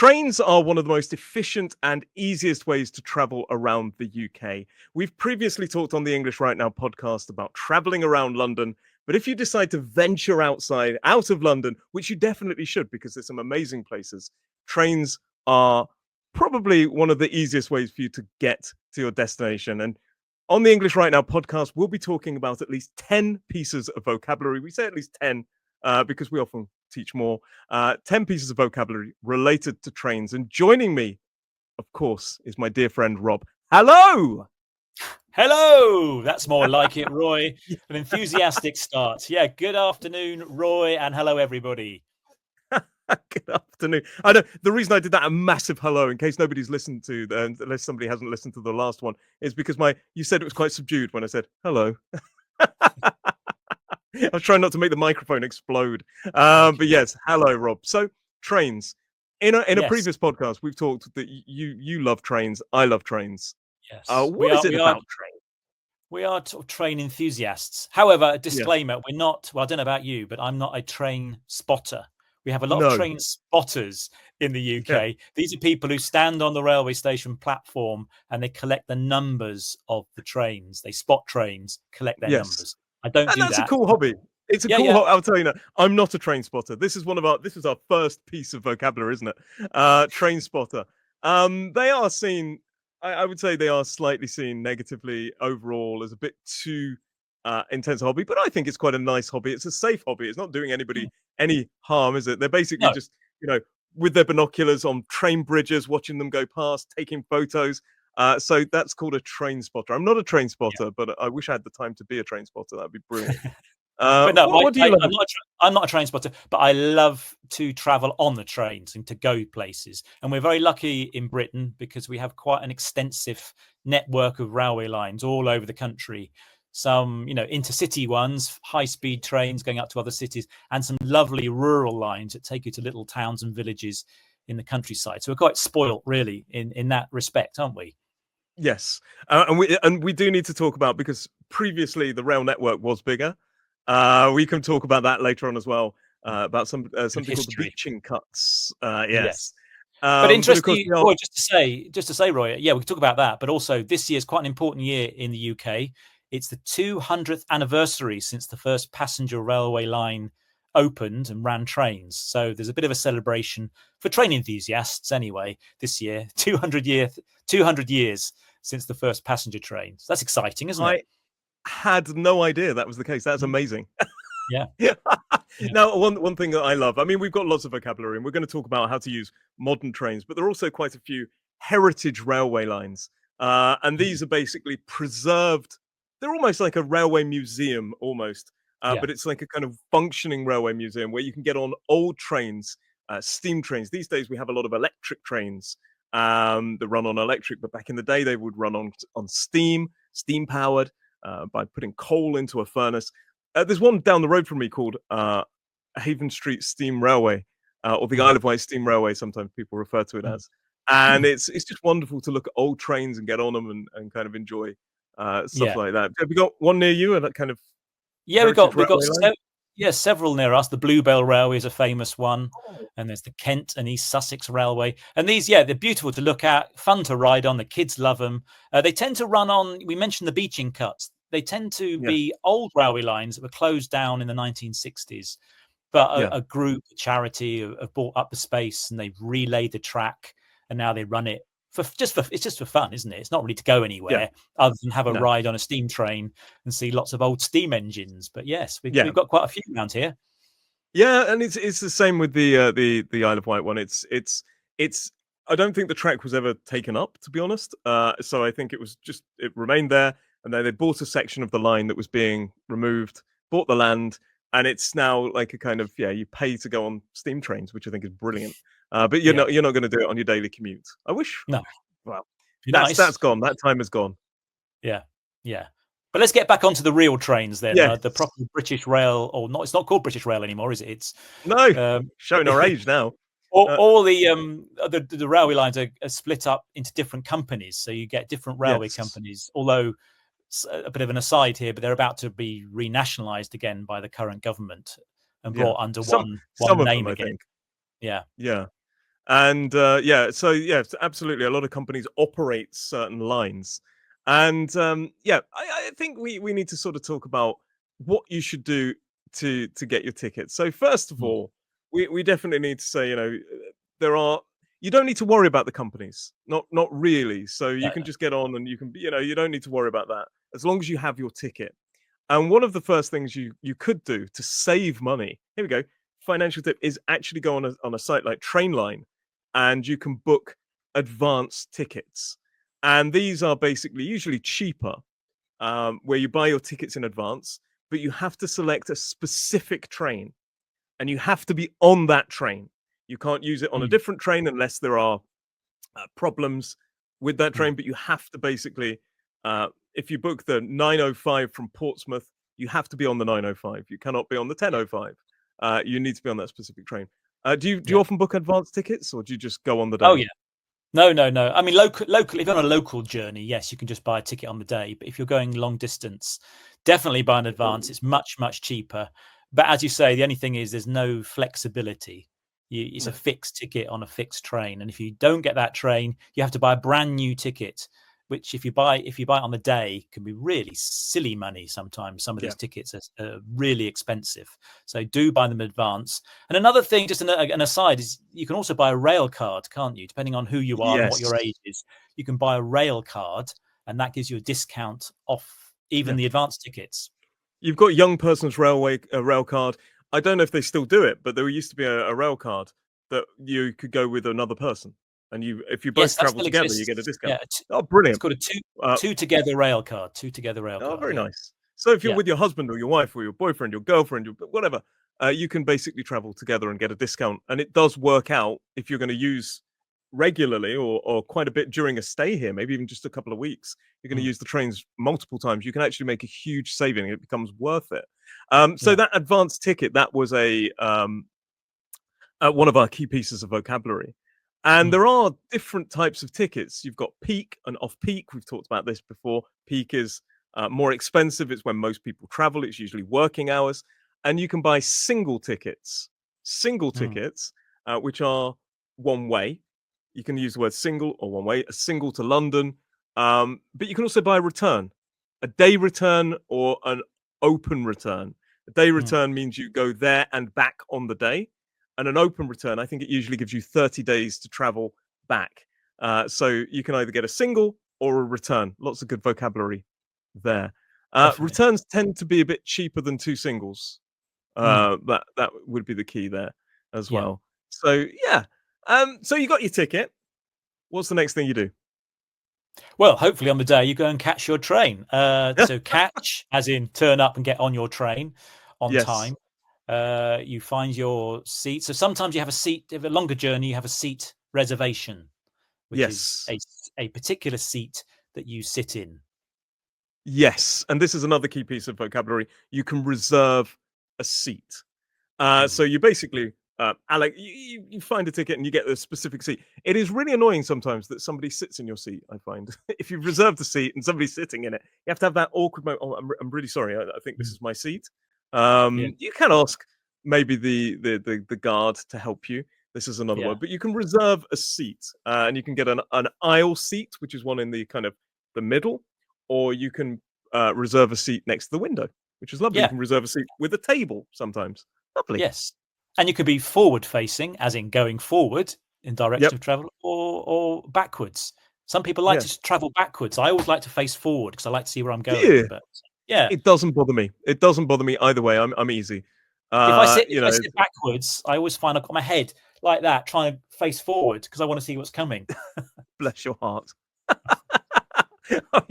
Trains are one of the most efficient and easiest ways to travel around the UK. We've previously talked on the English Right Now podcast about traveling around London, but if you decide to venture out of London, which you definitely should because there's some amazing places, trains are probably one of the easiest ways for you to get to your destination. And on the English Right Now podcast, we'll be talking about at least 10 pieces of vocabulary. We say at least 10 because we often teach more. 10 pieces of vocabulary related to trains. And joining me, of course, is my dear friend Rob. Hello! Hello! That's more like it, Roy. An enthusiastic start. Yeah, good afternoon, Roy, and hello, everybody. Good afternoon. I know the reason I did that a massive hello, in case nobody's listened to, unless somebody hasn't listened to the last one, is because you said it was quite subdued when I said hello. I was trying not to make the microphone explode. But yes, hello, Rob. So trains. In a previous podcast, we've talked that you love trains. I love trains. Yes. What is it about trains? We are train enthusiasts. However, a disclaimer: we're not. Well, I don't know about you, but I'm not a train spotter. We have a lot of train spotters in the UK. Yeah. These are people who stand on the railway station platform and they collect the numbers of the trains. They spot trains, collect their numbers. I don't do that. That's a cool hobby. It's a cool hobby. I'll tell you now. I'm not a train spotter. This is our first piece of vocabulary, isn't it? Train spotter. They are seen. I would say they are slightly seen negatively overall as a bit too intense hobby, but I think it's quite a nice hobby. It's a safe hobby. It's not doing anybody any harm, is it? They're basically just, with their binoculars on train bridges, watching them go past, taking photos. So that's called a train spotter. I'm not a train spotter, but I wish I had the time to be a train spotter. That'd be brilliant. But no, I'm not a train spotter, but I love to travel on the trains and to go places. And we're very lucky in Britain because we have quite an extensive network of railway lines all over the country. Some, intercity ones, high-speed trains going up to other cities, and some lovely rural lines that take you to little towns and villages in the countryside. So we're quite spoilt, really, in that respect, aren't we? Yes, and we do need to talk about, because previously the rail network was bigger. We can talk about that later on as well. About something called the Beeching Cuts. Yes. But interesting, Roy, just to say, Roy, we can talk about that. But also, this year is quite an important year in the UK. It's the 200th anniversary since the first passenger railway line opened and ran trains. So there's a bit of a celebration for train enthusiasts anyway this year. 200 years since the first passenger train. So that's exciting, isn't it? I had no idea that was the case. That's amazing. Yeah. Now, one thing that I love, I mean, we've got lots of vocabulary and we're going to talk about how to use modern trains, but there are also quite a few heritage railway lines. And these are basically preserved. They're almost like a railway museum, almost. But it's like a kind of functioning railway museum where you can get on old trains, steam trains. These days, we have a lot of electric trains that run on electric, but back in the day, they would run on steam powered by putting coal into a furnace. There's one down the road from me called Haven Street Steam Railway, or the Isle of Wight Steam Railway, sometimes people refer to it as. And it's just wonderful to look at old trains and get on them and kind of enjoy stuff like that. Have you got one near you? And that kind of we've got several near us. The Bluebell Railway is a famous one, and there's the Kent and East Sussex Railway. And these, they're beautiful to look at, fun to ride on. The kids love them. They tend to run on. We mentioned the Beeching Cuts. They tend to be old railway lines that were closed down in the 1960s, but a group, a charity, have bought up the space and they've relayed the track, and now they run it it's just for fun, isn't it? It's not really to go anywhere other than have a ride on a steam train and see lots of old steam engines. But yes, we've got quite a few around here. Yeah, and it's the same with the Isle of Wight one. It's I don't think the track was ever taken up, to be honest. So I think it remained there, and then they bought a section of the line that was being removed, bought the land, and it's now like a kind of you pay to go on steam trains, which I think is brilliant. But you're not going to do it on your daily commute. I wish. No. Well, that's gone. That time is gone. Yeah. But let's get back onto the real trains then. The proper British Rail, or not? It's not called British Rail anymore, is it? It's showing our age now. All the railway lines are split up into different companies, so you get different railway companies. Although, a bit of an aside here, but they're about to be renationalised again by the current government and brought under one name again. Yeah. And absolutely, a lot of companies operate certain lines, and I think we need to sort of talk about what you should do to get your tickets. So first of Mm. all, we definitely need to say, there are you don't need to worry about the companies, not really. So you No, can no. just get on and you can, you don't need to worry about that as long as you have your ticket. And one of the first things you could do to save money, here we go, financial tip, is actually go on a site like Trainline, and you can book advance tickets. And these are basically usually cheaper, where you buy your tickets in advance, but you have to select a specific train and you have to be on that train. You can't use it on a Mm, different train unless there are problems with that mm. train. But you have to basically, if you book the 9:05 from Portsmouth, you have to be on the 9:05. You cannot be on the Yeah, 10:05. You need to be on that specific train. Do you yeah. often book advance tickets, or do you just go on the Oh day? yeah. No, no, no. I mean, local. If you're on a local journey, yes, you can just buy a ticket on the day. But if you're going long distance, definitely buy in advance. Oh, It's much, much cheaper. But as you say, the only thing is there's no flexibility. It's a no. fixed ticket on a fixed train, and if you don't get that train, you have to buy a brand new ticket. Which, if you buy it on the day, can be really silly money. Sometimes some of Yeah. these tickets are really expensive. So do buy them in advance. And another thing, just an aside, is you can also buy a rail card, can't you? Depending on who you are and what Yes. your age is, you can buy a rail card, and that gives you a discount off Yeah. even the advance tickets. You've got young person's rail card. I don't know if they still do it, but there used to be a rail card that you could go with another person, and if you both Yes, that travel still together, you get a exists. discount. Yeah, Oh, it's brilliant! called a two Uh, two together rail card. Two together rail oh, card. very Yeah, nice. So if you're yeah, with your husband or your wife or your boyfriend, your girlfriend, your whatever, you can basically travel together and get a discount. And it does work out if you're going to use regularly or quite a bit during a stay here, maybe even just a couple of weeks. You're going to mm, use the trains multiple times. You can actually make a huge saving. It becomes worth it. So yeah, that advanced ticket, that was one of our key pieces of vocabulary. And mm, there are different types of tickets. You've got peak and off peak. We've talked about this before. Peak is more expensive. It's when most people travel. It's usually working hours. And you can buy single mm, tickets, which are one way. You can use the word single or one way, a single to London. But you can also buy a return, a day return or an open return. A day mm. return means you go there and back on the day, and an open return, I think it usually gives you 30 days to travel back. So you can either get a single or a return. Lots of good vocabulary there. Definitely. Returns tend to be a bit cheaper than two singles. Mm, That would be the key there as yeah. well. So yeah. So you got your ticket. What's the next thing you do? Well, hopefully on the day you go and catch your train. So catch, as in turn up and get on your train on Yes. time. You find your seat. So sometimes you have a seat. If a longer journey, you have a seat reservation, which is Yes. a particular seat that you sit in. Yes. And this is another key piece of vocabulary. You can reserve a seat. So Mm, you basically, Alec, you find a ticket and you get a specific seat. It is really annoying sometimes that somebody sits in your seat. I find if you've reserved a seat and somebody's sitting in it, you have to have that awkward moment. Oh, I'm really sorry. I think this mm, is my seat. yeah, You can ask maybe the guard to help you. This is another yeah, word, but you can reserve a seat, and you can get an aisle seat, which is one in the kind of the middle, or you can reserve a seat next to the window, which is lovely. You yeah. can reserve a seat with a table sometimes. Lovely. Yes, and you could be forward facing, as in going forward in direction Yep. of travel, or backwards. Some people like Yeah. to travel backwards. I always like to face forward because I like to see where I'm going. Yeah. But yeah, It doesn't bother me. It doesn't bother me either way. I'm easy. if I sit backwards, I always find I've got my head like that, trying to face forward because I want to see what's coming. Bless your heart. Oh,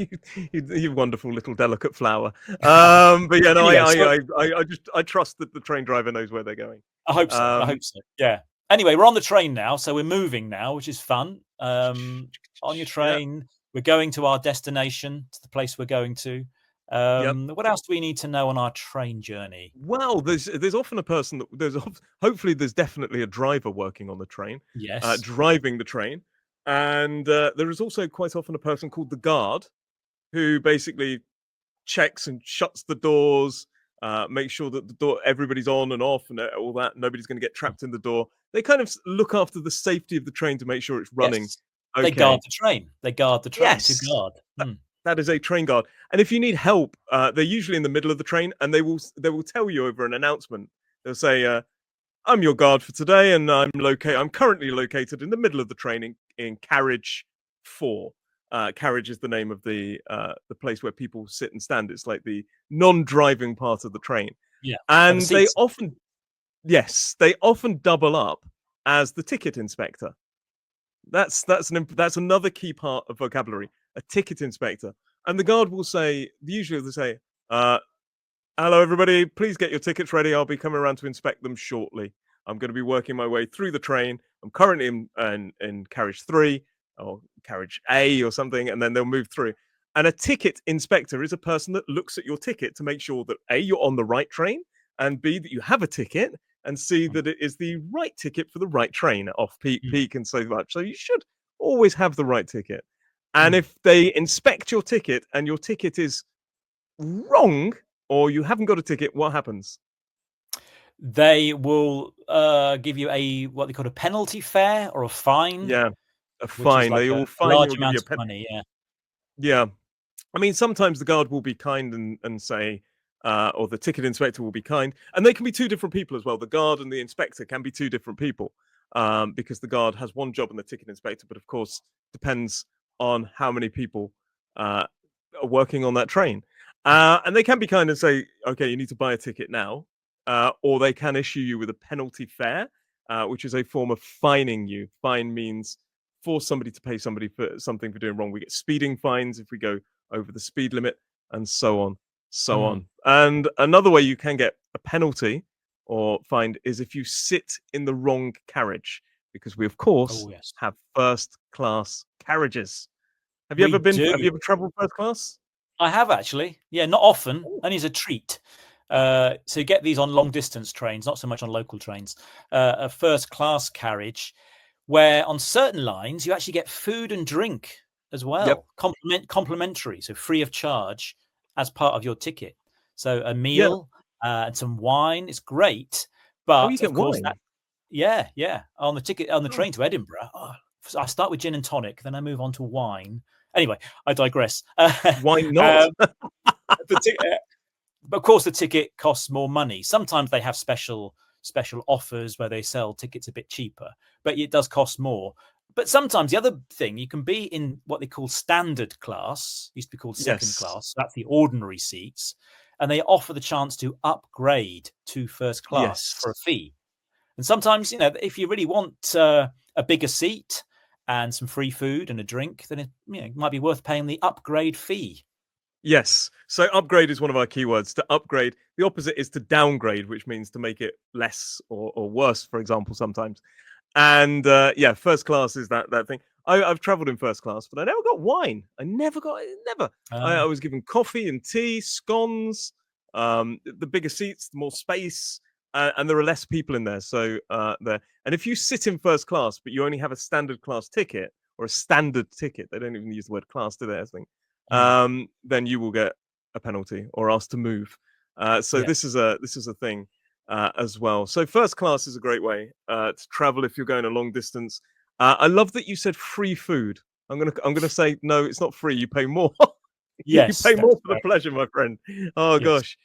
you wonderful little delicate flower. But yeah, no, Anyway, so I trust that the train driver knows where they're going. I hope so. I Um, hope so. Yeah. Anyway, we're on the train now, so we're moving now, which is fun. On your yeah, train, we're going to our destination, to the place we're going to. yep. What else do we need to know on our train journey? Well, there's often a person that hopefully there's definitely a driver working on the train, Yes. driving the train, and there is also quite often a person called the guard who basically checks and shuts the doors, makes sure that the door everybody's on and off and all that. Nobody's going to get Mm, trapped in the door. they kind of look after the safety of the train to make sure it's running. Yes. Okay. They guard the train. They guard the train to Yes. guard. That is a train guard. And if you need help, they're usually in the middle of the train, and they will tell you over an announcement. They'll say, "I'm your guard for today, and I'm currently located in the middle of the train in carriage 4." Carriage is the name of the place where people sit and stand. It's like the non-driving part of the train. Yeah. And they often double up as the ticket inspector. That's another key part of vocabulary. A ticket inspector, and the guard will say, usually they say, "Hello, everybody. Please get your tickets ready. I'll be coming around to inspect them shortly. I'm going to be working my way through the train. I'm currently in carriage 3 or carriage A or something," and then they'll move through. And a ticket inspector is a person that looks at your ticket to make sure that A, you're on the right train, and B, that you have a ticket, and C, that it is the right ticket for the right train, off peak, and so much. So you should always have the right ticket. And if they inspect your ticket and your ticket is wrong, or you haven't got a ticket, what happens? They will give you what they call a penalty fare or a fine. Yeah, a which is fine. like They will a fine large you or give amount you of money. Yeah. Yeah. I mean, sometimes the guard will be kind and say, or the ticket inspector will be kind, and they can be two different people as well. The guard and the inspector can be two different people, because the guard has one job and the ticket inspector, but of course depends on how many people are working on that train. And they can be kind and say, "Okay, you need to buy a ticket now," or they can issue you with a penalty fare, which is a form of fining you. Fine means force somebody to pay somebody for something for doing wrong. We get speeding fines if we go over the speed limit, and so on, so on. And another way you can get a penalty or fined is if you sit in the wrong carriage, because we, of course, have first class carriages. Have you ever traveled first class? I have, actually. Yeah, not often, only as a treat. So you get these on long distance trains, not so much on local trains. A first class carriage, where on certain lines you actually get food and drink as well, complimentary, so free of charge as part of your ticket. So a meal and some wine is great, but you of course wine? on the train to Edinburgh, so I start with gin and tonic, then I move on to wine. Anyway, I digress. Why not? But of course, the ticket costs more money. Sometimes they have special offers where they sell tickets a bit cheaper, but it does cost more. But sometimes the other thing, you can be in what they call standard class, used to be called second class. So that's the ordinary seats, and they offer the chance to upgrade to first class for a fee. And sometimes, if you really want a bigger seat and some free food and a drink, then it might be worth paying the upgrade fee. Yes. So upgrade is one of our keywords. To upgrade, the opposite is to downgrade, which means to make it less or worse, for example, sometimes. And first class is that thing. I've traveled in first class, but I never got wine. I was given coffee and tea, scones, the bigger seats, the more space, and there are less people in there. So there. And if you sit in first class, but you only have a standard class ticket or a standard ticket, they don't even use the word class, do they? I think. Then you will get a penalty or asked to move. This is a thing as well. So first class is a great way to travel if you're going a long distance. I love that you said free food. I'm gonna say no, it's not free. You pay more. Yes, you pay more for the pleasure, my friend. Oh gosh.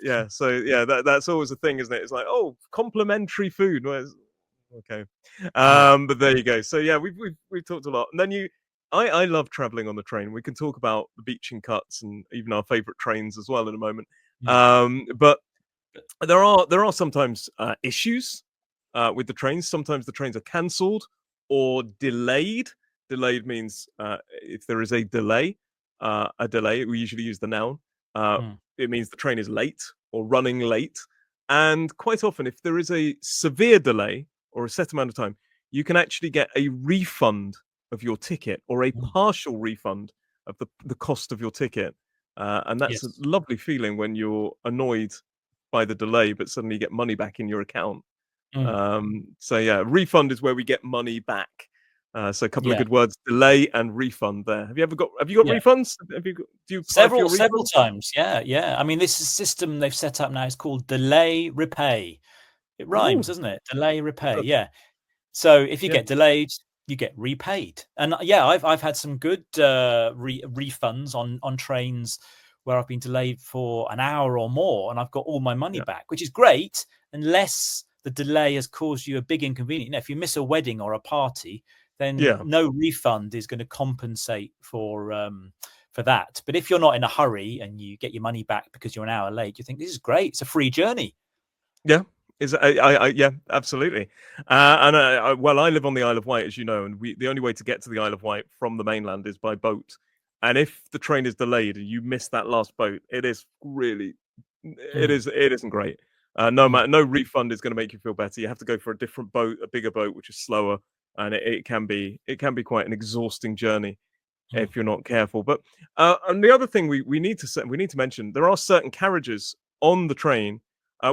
Yeah. So yeah, that's always a thing, isn't it? It's like, oh, complimentary food. Okay. But there you go. So yeah, we've talked a lot, and then I love traveling on the train. We can talk about the Beeching Cuts and even our favorite trains as well in a moment. But there are sometimes issues with the trains. Sometimes the trains are cancelled or delayed. Delayed means if there is a delay, we usually use the noun. It means the train is late or running late. And quite often, if there is a severe delay or a set amount of time, you can actually get a refund of your ticket or a partial refund of the cost of your ticket. And that's a lovely feeling when you're annoyed by the delay, but suddenly you get money back in your account. So yeah, refund is where we get money back. So a couple of good words: delay and refund. There. Have you got refunds? Do you several times? Yeah. I mean, this system they've set up now is called delay repay. It rhymes, Ooh, doesn't it? Delay, repay. does. Yeah. So if you Yeah. get delayed, you get repaid. And yeah, I've had some good refunds on trains where I've been delayed for an hour or more, and I've got all my money Yeah. back, which is great, unless the delay has caused you a big inconvenience. You know, if you miss a wedding or a party, then Yeah. no refund is going to compensate for that. But if you're not in a hurry and you get your money back because you're an hour late, you think this is great. It's a free journey. Yeah. Is yeah, absolutely. And well, I live on the Isle of Wight, as you know, and the only way to get to the Isle of Wight from the mainland is by boat. And if the train is delayed and you miss that last boat, it is really, Mm, it isn't great. mm, No refund is going to make you feel better. You have to go for a different boat, a bigger boat, which is slower, and it can be quite an exhausting journey mm. if you're not careful. But and the other thing we need to we need to mention, there are certain carriages on the train.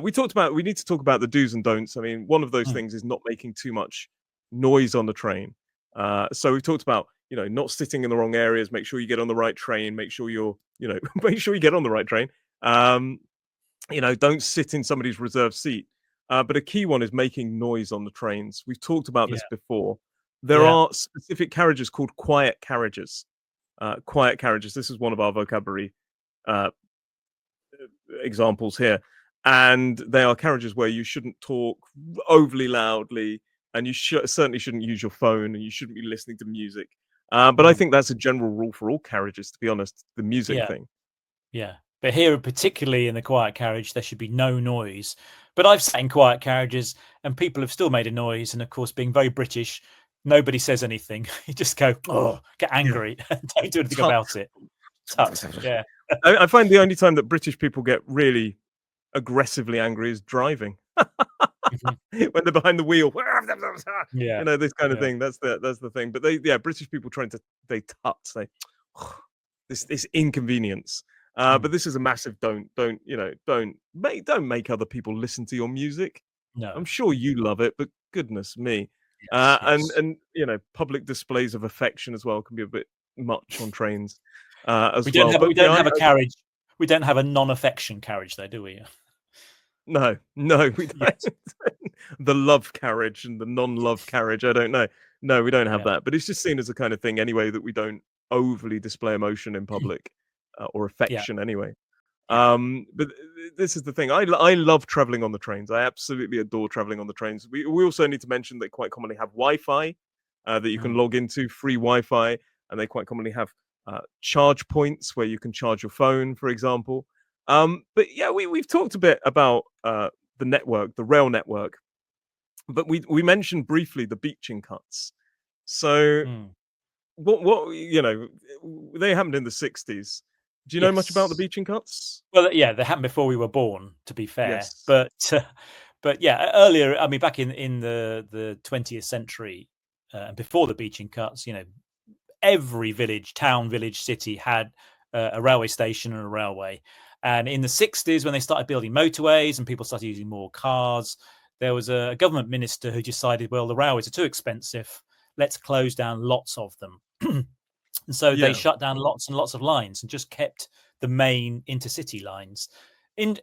We need to talk about the do's and don'ts. I mean, one of those Mm. things is not making too much noise on the train. So we've talked about, you know, not sitting in the wrong areas. Make sure you get on the right train. Make sure you're, you know, make sure you get on the right train. Um, you know, don't sit in somebody's reserved seat. But a key one is making noise on the trains. We've talked about Yeah, this before. There yeah. are specific carriages called quiet carriages. Quiet carriages. This is one of our vocabulary uh, examples here. And they are carriages where you shouldn't talk overly loudly, and you certainly shouldn't use your phone, and you shouldn't be listening to music. But I Mm. think that's a general rule for all carriages, to be honest, the music Yeah, thing. yeah. But here, particularly in the quiet carriage, there should be no noise. But I've sat in quiet carriages and people have still made a noise. And of course, being very British, nobody says anything. You just go, oh, get Yeah. angry and don't do anything about it. Tut. Yeah. I find the only time that British people get really aggressively angry is driving. Mhm. When they're behind the wheel, Yeah. you know, this kind of Yeah. thing. That's the thing. But yeah, British people trying to they tut, say this inconvenience. Mm. But this is a massive don't, you know, don't make other people listen to your music. I'm No. sure you love it, but goodness me. Yes. Yes. And you know, public displays of affection as well can be a bit much on trains We as don't well. have But we yeah, don't have a carriage. We don't have a non-affection carriage, though, do we? no, no, we don't. Yes. The love carriage and the non-love carriage, I don't know. No, we don't have Yeah. that. But it's just seen as the kind of thing anyway that we don't overly display emotion in public or Yeah. affection anyway. Yeah. But this is the thing. I love traveling on the trains. I absolutely adore traveling on the trains. We also need to mention they quite commonly have Wi-Fi that you can Mm. log into, free Wi-Fi, and they quite commonly have charge points where you can charge your phone, for example. But yeah, we've talked a bit about the network, the rail network, but we mentioned briefly the beaching cuts. So Mm. what you know, they happened in the 60s. Do you know much about the Yes. beaching cuts? Well, yeah, they happened before we were born, to be fair. Yes. But yeah, earlier, I mean, back in the 20th century, and before the beaching cuts, you know, every village, town, village, city had a railway station and a railway. And in the 60s, when they started building motorways and people started using more cars, there was a government minister who decided, well, the railways are too expensive. Let's close down lots of them. And so they Yeah. shut down lots and lots of lines and just kept the main intercity lines.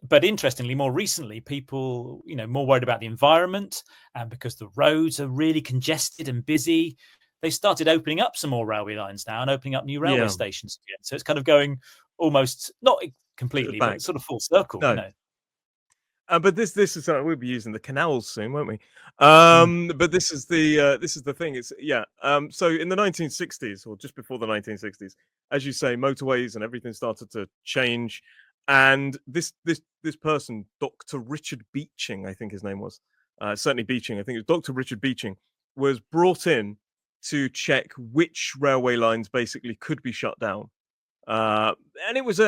But interestingly, more recently, people, you know, more worried about the environment, and because the roads are really congested and busy, they started opening up some more railway lines now and opening up new railway Yeah. stations again. So it's kind of going almost not completely, but Back. sort of full circle, you No. know. But this is something we'll be using the canals soon, won't we? Mm, But this is the thing. It's yeah. So in the 1960s, or just before the 1960s, as you say, motorways and everything started to change. And this person, Dr. Richard Beeching, I think his name was, certainly Beeching. I think it was Dr. Richard Beeching, was brought in to check which railway lines basically could be shut down. Uh, and it was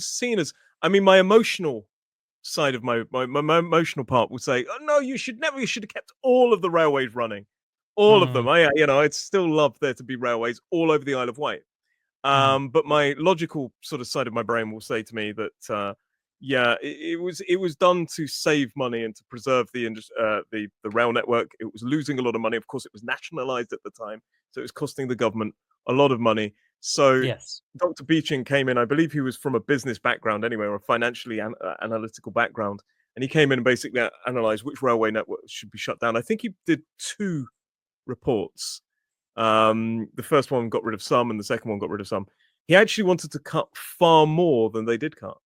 seen as, I mean, my emotional side of my emotional part would say, "Oh no, you should never. You should have kept all of the railways running, all of them." mm, You know, I'd still love there to be railways all over the Isle of Wight. mm, But my logical sort of side of my brain will say to me that, yeah, it was done to save money and to preserve the rail network. It was losing a lot of money. Of course, it was nationalised at the time, so it was costing the government a lot of money. So yes. Dr. Beeching came in. I believe he was from a business background anyway, or a financially analytical background, and he came in and basically analysed which railway network should be shut down. I think he did 2 reports. The first one got rid of some, and the second one got rid of some. He actually wanted to cut far more than they did cut,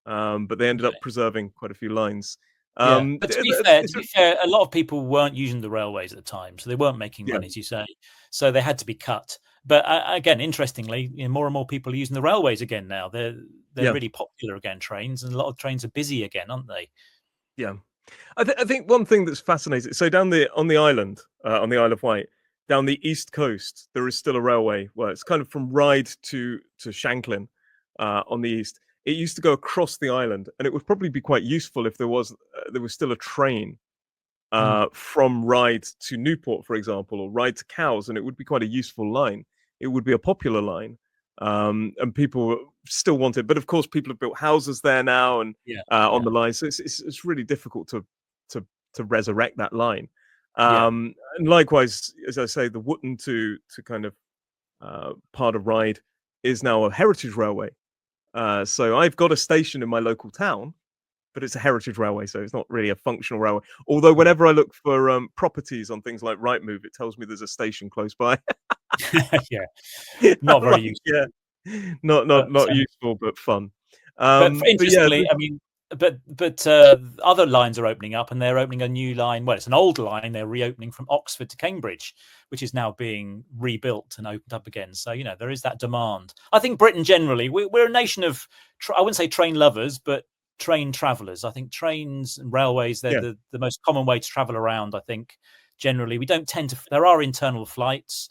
but they ended up preserving quite a few lines. But to be fair, a lot of people weren't using the railways at the time, so they weren't making money, as you say. So they had to be cut. But again, interestingly, more and more people are using the railways again now. They're really popular again, trains, and a lot of trains are busy again, aren't they? Yeah, I think one thing that's fascinating. So on the island, on the Isle of Wight, down the east coast, there is still a railway. Well, it's kind of from Ryde to Shanklin on the east. It used to go across the island, and it would probably be quite useful if there was still a train from Ryde to Newport, for example, or Ryde to Cowes, and it would be quite a useful line. It would be a popular line, and people still want it. But of course, people have built houses there now, and on the line, so it's really difficult to resurrect that line. And likewise, as I say, the Wootton to kind of part of Ryde is now a heritage railway. So I've got a station in my local town, but it's a heritage railway, so it's not really a functional railway. Although whenever I look for properties on things like Rightmove, it tells me there's a station close by. Not very useful. Not useful, but fun. But interestingly, I mean, but other lines are opening up, and they're opening a new line. Well, it's an old line. They're reopening from Oxford to Cambridge, which is now being rebuilt and opened up again. So, there is that demand. I think Britain generally, we're a nation of, I wouldn't say train lovers, but train travellers. I think trains and railways, they're the most common way to travel around. I think generally we don't tend to, there are internal flights,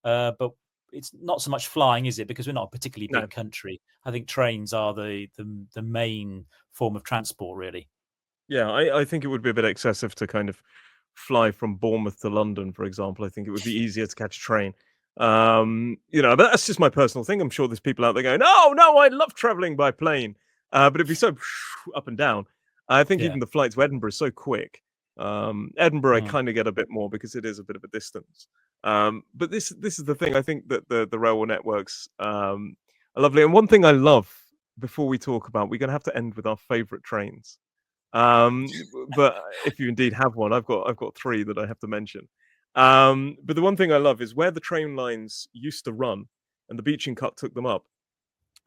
but it's not so much flying, is it? Because we're not a particularly big country. I think trains are the main form of transport, really. Yeah, I think it would be a bit excessive to kind of fly from Bournemouth to London, for example. I think it would be easier to catch a train. But that's just my personal thing. I'm sure there's people out there going, "Oh no, I love traveling by plane," but it'd be so up and down. I think even the flight to Edinburgh is so quick. Edinburgh, I kind of get a bit more because it is a bit of a distance. But this is the thing. I think that the railway networks are lovely. And one thing I love, before we talk about, we're going to have to end with our favourite trains. But if you indeed have one, I've got 3 that I have to mention. But the one thing I love is where the train lines used to run, and the Beeching Cut took them up.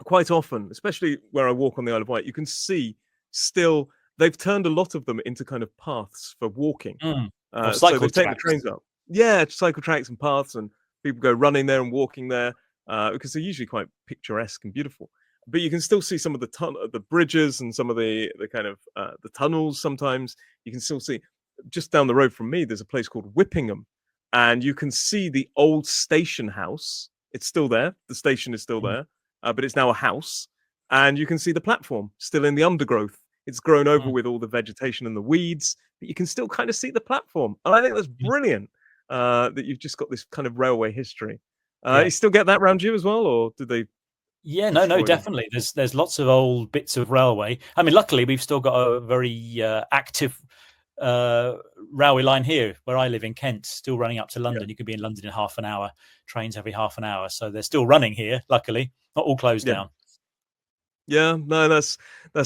Quite often, especially where I walk on the Isle of Wight, you can see still they've turned a lot of them into kind of paths for walking. So they've taken the trains up. Yeah, cycle tracks and paths, and people go running there and walking there because they're usually quite picturesque and beautiful. But you can still see some of the bridges and some of the kind of the tunnels. Sometimes you can still see just down the road from me. There's a place called Whippingham, and you can see the old station house. It's still there. The station is still there, but it's now a house, and you can see the platform still in the undergrowth. It's grown over with all the vegetation and the weeds, but you can still kind of see the platform. And I think that's brilliant that you've just got this kind of railway history. You still get that around you as well, or did they? Yeah, no, definitely. There's lots of old bits of railway. I mean, luckily we've still got a very active railway line here where I live in Kent, still running up to London. You could be in London in half an hour, trains every half an hour. So they're still running here, luckily, not all closed down. Yeah, no, that's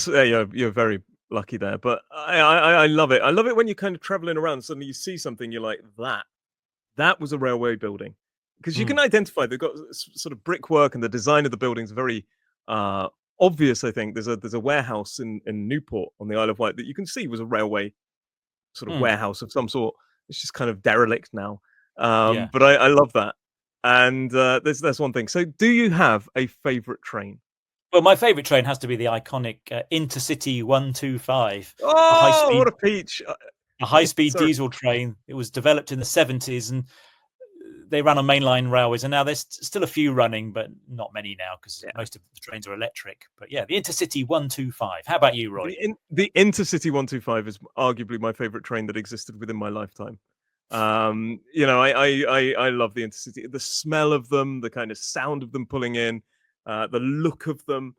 you're very lucky there. But I love it. I love it when you're kind of traveling around and suddenly you see something, you're like, that was a railway building. Because you can identify, they've got sort of brickwork, and the design of the buildings are very obvious. I think there's a warehouse in Newport on the Isle of Wight that you can see was a railway sort of warehouse of some sort. It's just kind of derelict now. But I love that. And that's one thing. So do you have a favourite train? Well, my favourite train has to be the iconic Intercity 125. Oh, what a peach! A high-speed diesel train. It was developed in the 70s, and they ran on mainline railways, and now there's still a few running, but not many now because most of the trains are electric. But the Intercity 125. How about you, Roy? The Intercity 125 is arguably my favourite train that existed within my lifetime. I love the Intercity. The smell of them, the kind of sound of them pulling in, the look of them.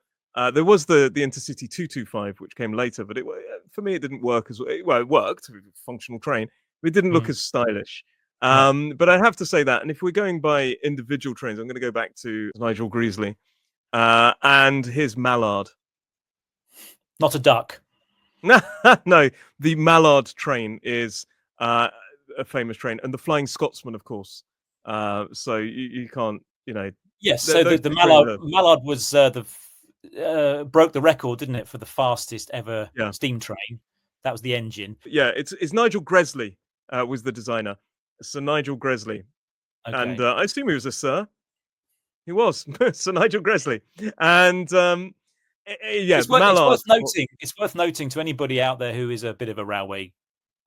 There was the Intercity 225, which came later, but for me it didn't work as well. It worked, functional train, but it didn't look as stylish. But I have to say that, and if we're going by individual trains, I'm going to go back to Nigel Greasley and his Mallard. Not a duck. No, the Mallard train is a famous train, and the Flying Scotsman, of course. So you can't, Yes, so those the two trains Mallard was broke the record, didn't it, for the fastest ever yeah, steam train? That was the engine. yeah. It's Nigel Gresley was the designer, Sir Nigel Gresley, and Okay. I assume he was a sir. He was Sir Nigel Gresley, and yeah, It's the worth it's Mallard. worth noting. It's worth noting to anybody out there who is a bit of a railway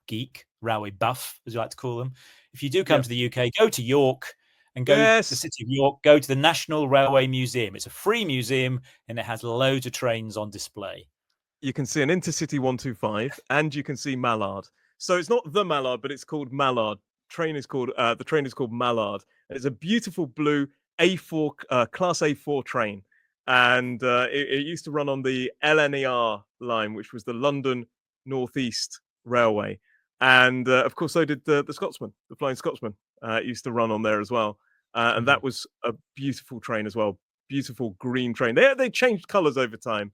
geek, railway buff, as you like to call them. If you do come Yeah. to the UK, go to York and go to the Yes, city of York. Go to the National Railway Museum. It's a free museum and it has loads of trains on display. you can see an Intercity 125, and you can see Mallard. So it's not the Mallard, but it's called Mallard. The train is called Mallard. It's a beautiful blue A4 Class A4 train, and it used to run on the LNER line, which was the London Northeast Railway, and of course so did the Scotsman, the Flying Scotsman. It used to run on there as well, and Mhm. that was a beautiful train as well. Beautiful green train. They changed colours over time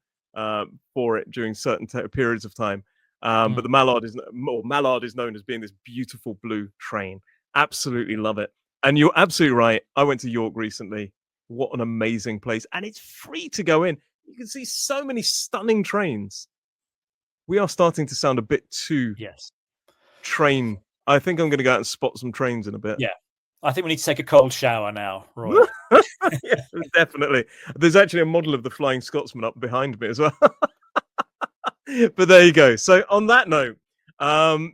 for it during certain periods of time. But the Mallard is known as being this beautiful blue train. Absolutely love it. And you're absolutely right. I went to York recently. What an amazing place. And it's free to go in. You can see so many stunning trains. We are starting to sound a bit too Yes. train. I think I'm going to go out and spot some trains in a bit. Yeah. I think we need to take a cold shower now, Roy. Yeah, definitely. There's actually a model of the Flying Scotsman up behind me as well. But there you go. So on that note,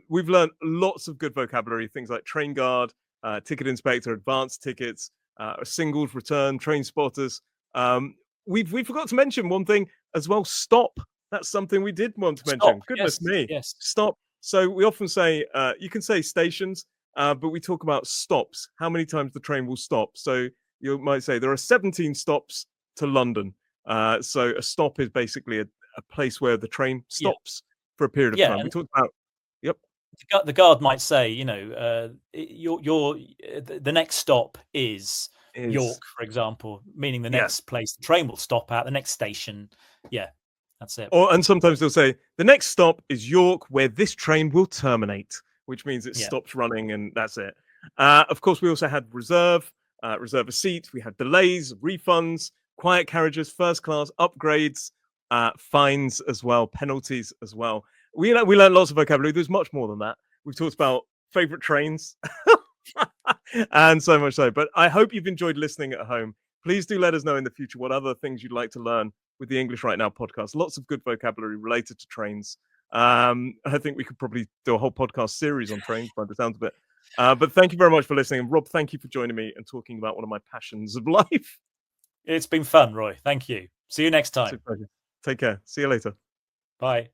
we've learned lots of good vocabulary, things like train guard, ticket inspector, advanced tickets, singles, return, train spotters. We forgot to mention one thing as well. Stop. That's something we did want to Stop. mention. Goodness Yes. me. Yes. Stop. So we often say you can say stations, but we talk about stops. How many times the train will stop? So you might say there are 17 stops to London. So a stop is basically a place where the train Yeah. stops for a period of Yeah. time. We talked about, yep, The guard might say, the next stop is York, is for example, meaning the yeah. next place the train will stop at, the next station. Yeah, that's it. And sometimes they'll say the next stop is York, where this train will terminate, which means it Yeah. stops running and that's it. Of course, we also had reserve a seat. We had delays, refunds, quiet carriages, first class, upgrades, fines as well, penalties as well. We learned lots of vocabulary. There's much more than that. We've talked about favorite trains and so much so. But I hope you've enjoyed listening at home. Please do let us know in the future what other things you'd like to learn with the English Right Now podcast. Lots of good vocabulary related to trains. I think we could probably do a whole podcast series on trains by the sounds of it. But thank you very much for listening. And Rob, thank you for joining me and talking about one of my passions of life. It's been fun, Roy. Thank you. See you next time. It's a pleasure. Take care. See you later. Bye.